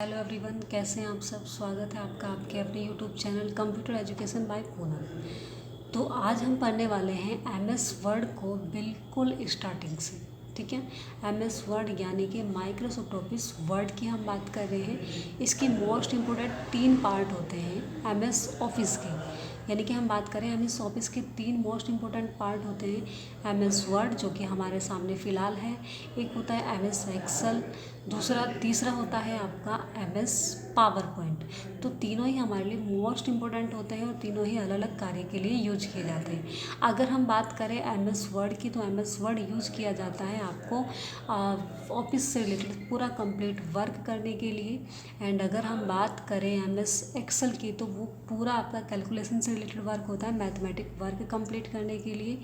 Hello everyone, कैसे हैं आप सब। स्वागत है आपका आपके अपने YouTube channel computer education by Poonam. तो आज हम पढ़ने वाले हैं एमएस वर्ड को बिल्कुल स्टार्टिंग से। ठीक है, एमएस वर्ड यानी कि माइक्रोसॉफ्ट ऑफिस वर्ड की हम बात कर रहे हैं। इसके मोस्ट इम्पोर्टेंट 3 पार्ट होते हैं एमएस ऑफिस के, यानी कि हम बात करें एमएस ऑफिस के 3 मोस्ट इम्पोर्टेंट पार्ट होते हैं। एमएस वर्ड जो कि हमारे सामने फ़िलहाल है, एक होता है एमएस एक्सेल, तीसरा होता है आपका एमएस पावर पॉइंट। तो तीनों ही हमारे लिए मोस्ट इम्पोर्टेंट होते हैं और तीनों ही अलग अलग कार्य के लिए यूज किए जाते हैं। अगर हम बात करें एमएस वर्ड की, तो एमएस वर्ड यूज किया जाता है आपको ऑफिस से रिलेटेड पूरा कंप्लीट वर्क करने के लिए। एंड अगर हम बात करें एमएस एक्सेल की, तो वो पूरा आपका कैलकुलेशन से रिलेटेड वर्क होता है, मैथमेटिक वर्क कंप्लीट करने के लिए,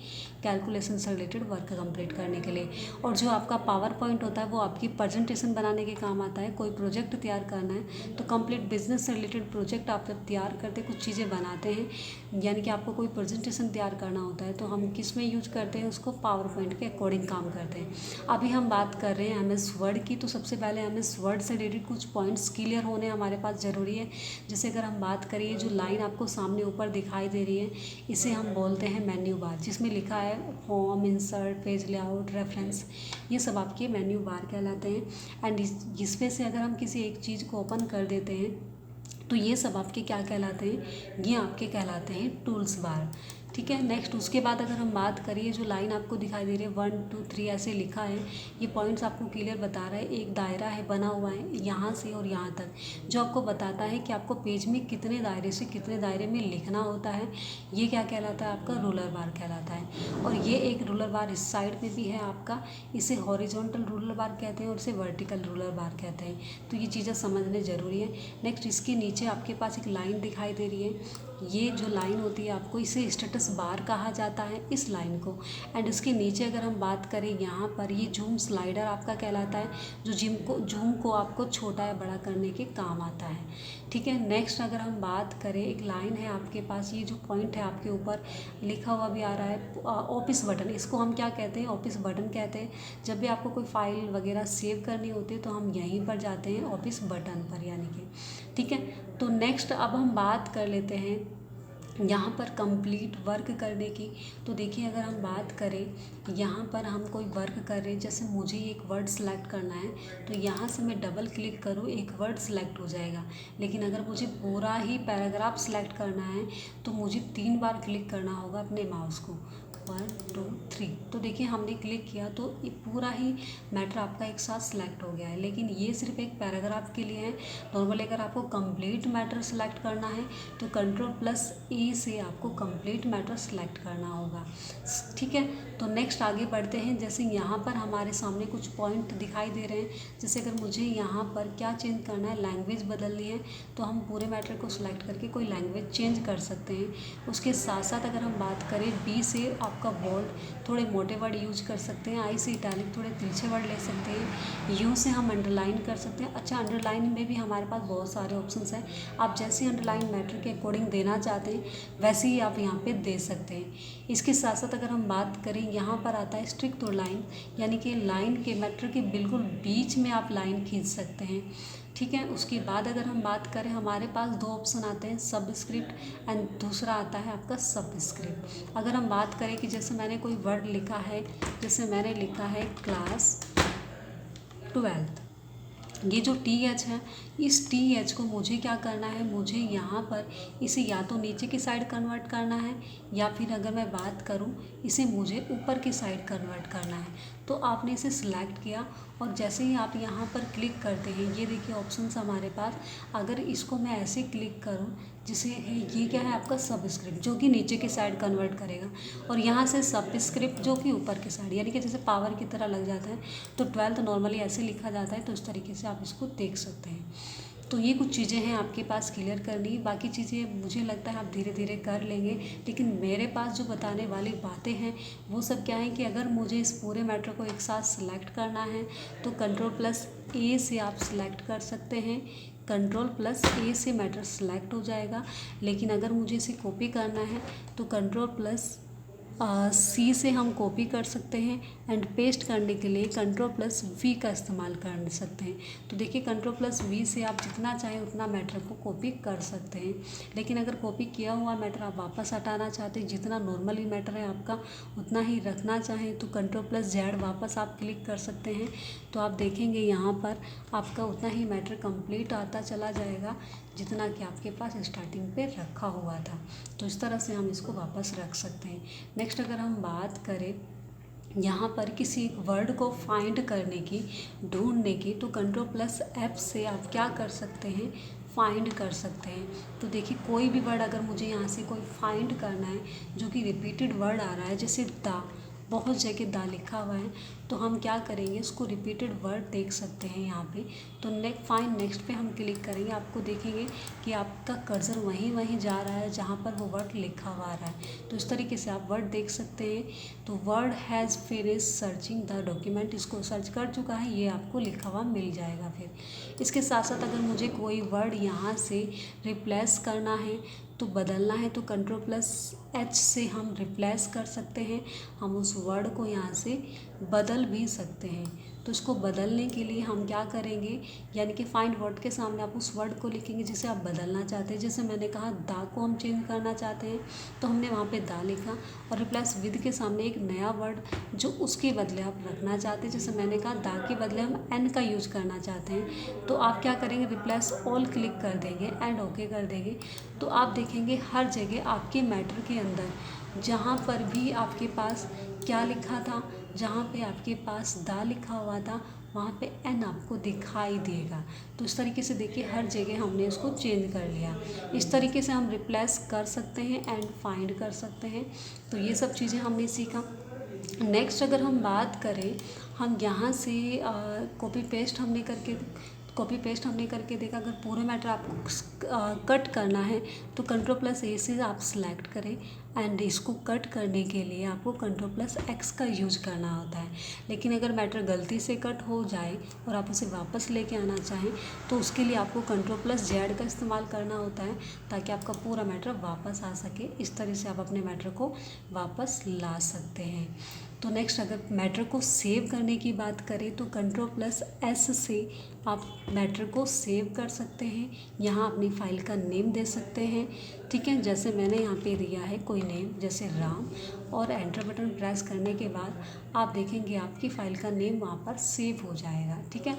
कैलकुलेशन से रिलेटेड वर्क कंप्लीट करने के लिए। और जो आपका पावर पॉइंट होता है वो आपकी प्रेजेंटेशन बनाने के काम आता है। कोई प्रोजेक्ट तैयार करना है तो कंप्लीट बिजनेस से रिलेटेड प्रोजेक्ट आप जब तैयार करते कुछ चीज़ें बनाते हैं, यानी कि आपको कोई प्रेजेंटेशन तैयार करना होता है, तो हम किस में यूज करते हैं उसको, पावर पॉइंट के अकॉर्डिंग काम करते हैं। अभी हम बात कर रहे हैं एमएस वर्ड की, तो सबसे पहले एमएस वर्ड से रिलेटेड कुछ पॉइंट्स क्लियर होने हमारे पास ज़रूरी है। जैसे अगर हम बात करिए, जो लाइन आपको सामने ऊपर दिखाई दे रही है, इसे हम बोलते हैं मेन्यू बार, जिसमें लिखा है home, insert, page layout, reference, ये सब आपके मेन्यू बार कहलाते हैं। एंड इसमें से अगर हम किसी एक चीज़ को ओपन कर देते हैं तो ये सब आपके क्या कहलाते हैं, ये आपके कहलाते हैं टूल्स बार। ठीक है, नेक्स्ट उसके बाद अगर हम बात करिए, जो लाइन आपको दिखाई दे रही है 1 2 3 ऐसे लिखा है, ये पॉइंट्स आपको क्लियर बता रहा है। एक दायरा है बना हुआ है यहाँ से और यहाँ तक, जो आपको बताता है कि आपको पेज में कितने दायरे से कितने दायरे में लिखना होता है। ये क्या कहलाता है, आपका रूलर बार कहलाता है। और ये एक रूलर बार इस साइड में भी है आपका, इसे हॉरिजॉन्टल रूलर बार कहते हैं और इसे वर्टिकल रूलर बार कहते हैं। तो ये चीज़ें समझने ज़रूरी है। नेक्स्ट इसके नीचे आपके पास एक लाइन दिखाई दे रही है, ये जो लाइन होती है आपको, इसे स्टेटस बार कहा जाता है, इस लाइन को। एंड इसके नीचे अगर हम बात करें, यहाँ पर ये जूम स्लाइडर आपका कहलाता है, जो जूम को आपको छोटा या बड़ा करने के काम आता है। ठीक है, नेक्स्ट अगर हम बात करें, एक लाइन है आपके पास, ये जो पॉइंट है आपके ऊपर लिखा हुआ भी आ रहा है ऑफिस बटन, इसको हम क्या कहते हैं, ऑफिस बटन कहते हैं। जब भी आपको कोई फाइल वगैरह सेव करनी होती है तो हम यहीं पर जाते हैं, ऑफिस बटन पर, यानी कि। ठीक है, तो नेक्स्ट अब हम बात कर लेते हैं यहाँ पर कंप्लीट वर्क करने की। तो देखिए, अगर हम बात करें, यहाँ पर हम कोई वर्क कर रहे हैं, जैसे मुझे एक वर्ड सेलेक्ट करना है, तो यहाँ से मैं डबल क्लिक करूँ, एक वर्ड सेलेक्ट हो जाएगा। लेकिन अगर मुझे पूरा ही पैराग्राफ सेलेक्ट करना है तो मुझे 3 बार क्लिक करना होगा अपने माउस को, 1 2 3। तो देखिए, हमने क्लिक किया तो ये पूरा ही मैटर आपका एक साथ सेलेक्ट हो गया है। लेकिन ये सिर्फ एक पैराग्राफ के लिए है। नॉर्मली अगर आपको कंप्लीट मैटर सेलेक्ट करना है तो Ctrl+A से आपको कंप्लीट मैटर सेलेक्ट करना होगा। ठीक है, तो नेक्स्ट आगे बढ़ते हैं। जैसे यहाँ पर हमारे सामने कुछ पॉइंट दिखाई दे रहे हैं, जैसे अगर मुझे यहाँ पर क्या चेंज करना है, लैंग्वेज बदलनी है, तो हम पूरे मैटर को सिलेक्ट करके कोई लैंग्वेज चेंज कर सकते हैं। उसके साथ साथ अगर हम बात करें, बी से आपका बोल्ड, थोड़े मोटे वर्ड यूज कर सकते हैं, आई से इटैलिक, थोड़े तिरछे वर्ड ले सकते हैं, यू से हम अंडरलाइन कर सकते हैं। अच्छा, अंडरलाइन में भी हमारे पास बहुत सारे ऑप्शंस हैं, आप जैसे अंडरलाइन मैटर के अकॉर्डिंग देना चाहते हैं वैसे ही आप यहाँ पे दे सकते हैं। इसके साथ साथ अगर हम बात करें, यहाँ पर आता है स्ट्रिक्ट टू लाइन, यानी कि लाइन के मैटर के बिल्कुल बीच में आप लाइन खींच सकते हैं। ठीक है, उसके बाद अगर हम बात करें, हमारे पास 2 ऑप्शन आते हैं, सबस्क्रिप्ट एंड दूसरा आता है आपका सबस्क्रिप्ट। अगर हम बात करें कि जैसे मैंने कोई वर्ड लिखा है, जैसे मैंने लिखा है क्लास 12, ये जो TH है, इस TH को मुझे क्या करना है, मुझे यहाँ पर इसे या तो नीचे की साइड कन्वर्ट करना है, या फिर अगर मैं बात करूँ, इसे मुझे ऊपर की साइड कन्वर्ट करना है। तो आपने इसे सिलेक्ट किया और जैसे ही आप यहाँ पर क्लिक करते हैं, ये देखिए ऑप्शंस हमारे पास। अगर इसको मैं ऐसे क्लिक करूँ, जिसे ये क्या है आपका सबस्क्रिप्ट, जो कि नीचे की साइड कन्वर्ट करेगा, और यहाँ से सबस्क्रिप्ट जो कि ऊपर की साइड, यानी कि जैसे पावर की तरह लग जाता है। तो 12 नॉर्मली ऐसे लिखा जाता है, तो इस तरीके से आप इसको देख सकते हैं। तो ये कुछ चीज़ें हैं आपके पास क्लियर करनी, बाकी चीज़ें मुझे लगता है आप धीरे धीरे कर लेंगे। लेकिन मेरे पास जो बताने वाली बातें हैं वो सब क्या है कि अगर मुझे इस पूरे मैटर को एक साथ सेलेक्ट करना है तो Ctrl+A से आप सेलेक्ट कर सकते हैं, Ctrl+A से मैटर सेलेक्ट हो जाएगा। लेकिन अगर मुझे इसे कॉपी करना है तो Ctrl+ सी से हम कॉपी कर सकते हैं एंड पेस्ट करने के लिए Ctrl+V का इस्तेमाल कर सकते हैं। तो देखिए Ctrl+V से आप जितना चाहें उतना मैटर को कॉपी कर सकते हैं। लेकिन अगर कॉपी किया हुआ मैटर आप वापस हटाना चाहते हैं, जितना नॉर्मली मैटर है आपका उतना ही रखना चाहें तो Ctrl+Z वापस आप क्लिक कर सकते हैं। तो आप देखेंगे यहाँ पर आपका उतना ही मैटर कंप्लीट आता चला जाएगा जितना कि आपके पास स्टार्टिंग पे रखा हुआ था। तो इस तरह से हम इसको वापस रख सकते हैं। नेक्स्ट अगर हम बात करें यहाँ पर किसी वर्ड को फाइंड करने की, ढूंढने की, तो Ctrl+F से आप क्या कर सकते हैं, फाइंड कर सकते हैं। तो देखिए कोई भी वर्ड अगर मुझे यहाँ से कोई फाइंड करना है जो कि रिपीटेड वर्ड आ रहा है, जैसे दा, बहुत जगह दा लिखा हुआ है, तो हम क्या करेंगे, उसको रिपीटेड वर्ड देख सकते हैं यहाँ पे। तो फाइंड नेक्स्ट पे हम क्लिक करेंगे, आपको देखेंगे कि आपका कर्सर वहीं जा रहा है जहाँ पर वो वर्ड लिखा हुआ आ रहा है। तो इस तरीके से आप वर्ड देख सकते हैं। तो word has finish searching the document, इसको सर्च कर चुका है, ये आपको लिखा हुआ मिल जाएगा। फिर इसके साथ साथ अगर मुझे कोई वर्ड यहाँ से रिप्लेस करना है तो बदलना है तो Ctrl+H से हम रिप्लेस कर सकते हैं। हम उस वर्ड को यहाँ से बदल भी सकते हैं। तो इसको बदलने के लिए हम क्या करेंगे, यानी कि फाइंड वर्ड के सामने आप उस वर्ड को लिखेंगे जिसे आप बदलना चाहते हैं। जैसे मैंने कहा दा को हम चेंज करना चाहते हैं तो हमने वहाँ पे दा लिखा और रिप्लेस विद के सामने एक नया वर्ड जो उसके बदले आप रखना चाहते हैं। जैसे मैंने कहा दा के बदले हम एन का यूज करना चाहते हैं, तो आप क्या करेंगे, रिप्लेस ऑल क्लिक कर देंगे एंड ओके कर देंगे। तो आप देखेंगे हर जगह आपके मैटर के अंदर जहाँ पर भी आपके पास क्या लिखा था, जहाँ पे आपके पास दा लिखा हुआ था वहाँ पे एन आपको दिखाई देगा। तो इस तरीके से देखिए हर जगह हमने इसको चेंज कर लिया। इस तरीके से हम रिप्लेस कर सकते हैं एंड फाइंड कर सकते हैं। तो ये सब चीज़ें हमने सीखा। नेक्स्ट अगर हम बात करें, हम यहाँ से कॉपी पेस्ट हमने करके देखा। अगर पूरे मैटर आपको कट करना है तो Ctrl+A से आप सिलेक्ट करें एंड इसको कट करने के लिए आपको Ctrl+X का यूज करना होता है। लेकिन अगर मैटर गलती से कट हो जाए और आप उसे वापस लेके आना चाहें तो उसके लिए आपको Ctrl+Z का इस्तेमाल करना होता है ताकि आपका पूरा मैटर वापस आ सके। इस तरह से आप अपने मैटर को वापस ला सकते हैं। तो नेक्स्ट अगर मैटर को सेव करने की बात करें तो Ctrl+S से आप मैटर को सेव कर सकते हैं। यहाँ अपनी फ़ाइल का नेम दे सकते हैं, ठीक है। जैसे मैंने यहाँ पे दिया है कोई नेम, जैसे राम, और एंटर बटन प्रेस करने के बाद आप देखेंगे आपकी फ़ाइल का नेम वहाँ पर सेव हो जाएगा, ठीक है।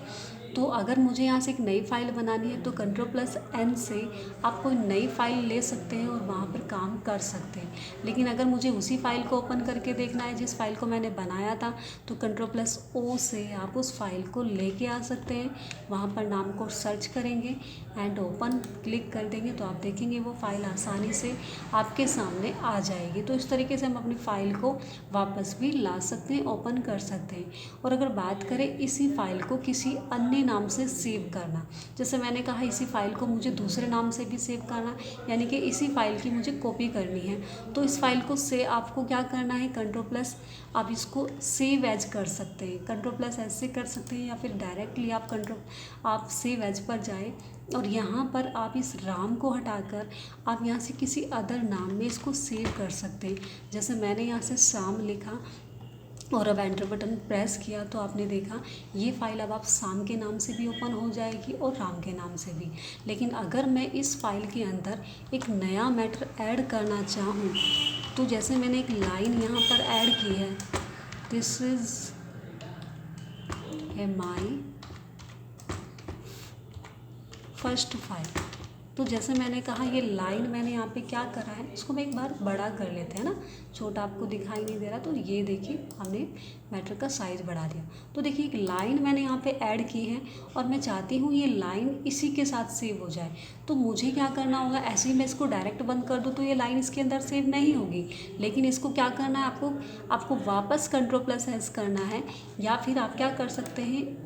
तो अगर मुझे यहाँ से एक नई फ़ाइल बनानी है तो Ctrl+N से आप कोई नई फ़ाइल ले सकते हैं और वहाँ पर काम कर सकते हैं। लेकिन अगर मुझे उसी फ़ाइल को ओपन करके देखना है जिस फ़ाइल को मैंने बनाया था तो Ctrl+O से आप उस फ़ाइल को लेके आ सकते हैं। वहाँ पर नाम को सर्च करेंगे एंड ओपन क्लिक कर देंगे तो आप देखेंगे वो फ़ाइल आसानी से आपके सामने आ जाएगी। तो इस तरीके से हम अपनी फ़ाइल को वापस भी ला सकते हैं, ओपन कर सकते हैं। और अगर बात करें इसी फ़ाइल को किसी अन्य नाम से सेव करना, जैसे मैंने कहा इसी फ़ाइल को मुझे दूसरे नाम से भी सेव करना, यानी कि इसी फ़ाइल की मुझे कॉपी करनी है, तो इस फ़ाइल को आपको क्या करना है, आप इसको सेव एज कर सकते हैं। Ctrl+S से कर सकते हैं या फिर डायरेक्टली आप सेव एज पर जाए और यहाँ पर आप इस राम को हटाकर आप यहाँ से किसी अदर नाम में इसको सेव कर सकते हैं। जैसे मैंने यहाँ से शाम लिखा और अब एंटर बटन प्रेस किया तो आपने देखा ये फ़ाइल अब आप शाम के नाम से भी ओपन हो जाएगी और राम के नाम से भी। लेकिन अगर मैं इस फ़ाइल के अंदर एक नया मैटर ऐड करना चाहूँ तो जैसे मैंने एक लाइन यहाँ पर ऐड की है, this is my first file. तो जैसे मैंने कहा ये लाइन मैंने यहाँ पे क्या करा है, इसको मैं एक बार बड़ा कर लेते हैं ना, छोटा आपको दिखाई नहीं दे रहा। तो ये देखिए हमने मैटर का साइज़ बढ़ा दिया। तो देखिए एक लाइन मैंने यहाँ पे ऐड की है और मैं चाहती हूँ ये लाइन इसी के साथ सेव हो जाए। तो मुझे क्या करना होगा, ऐसे ही मैं इसको डायरेक्ट बंद कर दूँ तो ये लाइन इसके अंदर सेव नहीं होगी। लेकिन इसको क्या करना है, आपको वापस Ctrl+S करना है या फिर आप क्या कर सकते हैं,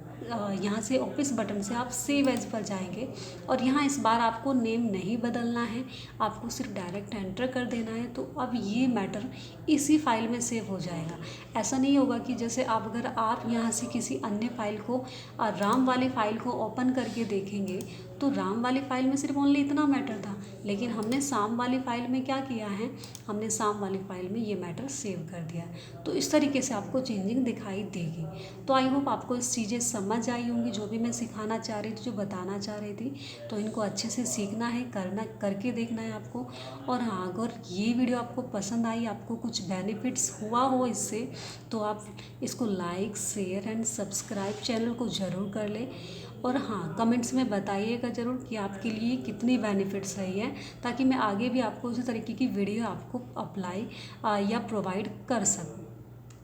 यहाँ से ऑफिस बटन से आप सेव एज पर जाएंगे और यहाँ इस बार आपको नेम नहीं बदलना है, आपको सिर्फ डायरेक्ट एंटर कर देना है। तो अब ये मैटर इसी फाइल में सेव हो जाएगा। ऐसा नहीं होगा कि जैसे अगर आप यहाँ से किसी अन्य फाइल को राम वाले फाइल को ओपन करके देखेंगे तो राम वाली फाइल में सिर्फ ओनली इतना मैटर था, लेकिन हमने साम वाली फाइल में क्या किया है, हमने साम वाली फाइल में ये मैटर सेव कर दिया है। तो इस तरीके से आपको चेंजिंग दिखाई देगी। तो आई होप आपको इस चीज़ें समझ आई होंगी, जो भी मैं सिखाना चाह रही थी, जो बताना चाह रही थी। तो इनको अच्छे से सीखना है, करना करके देखना है आपको। और हाँ, अगर ये वीडियो आपको पसंद आई, आपको कुछ बेनिफिट्स हुआ हो इससे, तो आप इसको like, share and subscribe channel को ज़रूर कर लें। और हाँ, कमेंट्स में बताइएगा ज़रूर कि आपके लिए कितनी बेनिफिट्स रही है, ताकि मैं आगे भी आपको उसी तरीके की वीडियो आपको अप्लाई या प्रोवाइड कर सकूँ।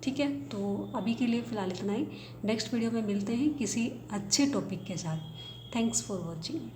ठीक है, तो अभी के लिए फ़िलहाल इतना ही। नेक्स्ट वीडियो में मिलते हैं किसी अच्छे टॉपिक के साथ। Thanks for watching.